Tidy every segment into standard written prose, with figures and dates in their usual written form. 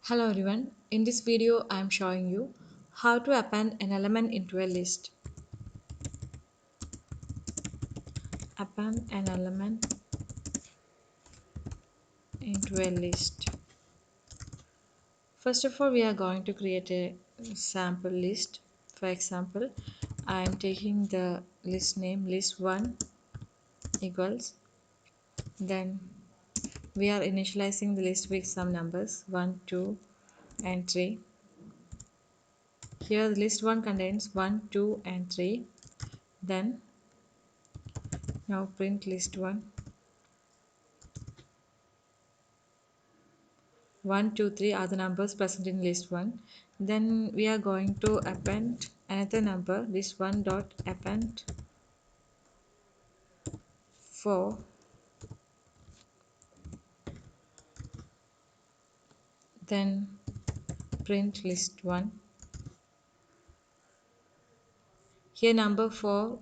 Hello everyone, in this video I am showing you how to append an element into a list. Append an element into a list. First of all, we are going to create a sample list. For example, I am taking the list name list1 equals, then we are initializing the list with some numbers 1, 2 and 3. Here the list1 contains 1, 2 and 3. Then now print list1 1, 2, 3 are the numbers present in list 1. Then we are going to append another number, list 1 dot append 4. Then print list 1. Here number 4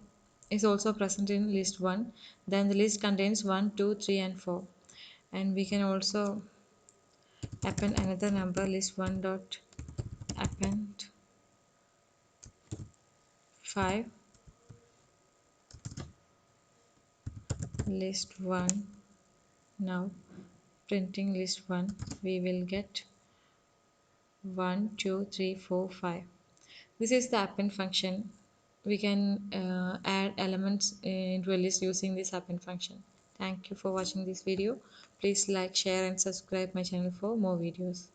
is also present in list 1. Then the list contains 1, 2, 3 and 4. And we can also append another number, list 1 dot append 5, list 1. Now printing list 1, we will get 1, 2, 3, 4, 5. This is the append function. We can add elements into a list using this append function. Thank you for watching this video. Please like, share and subscribe my channel for more videos.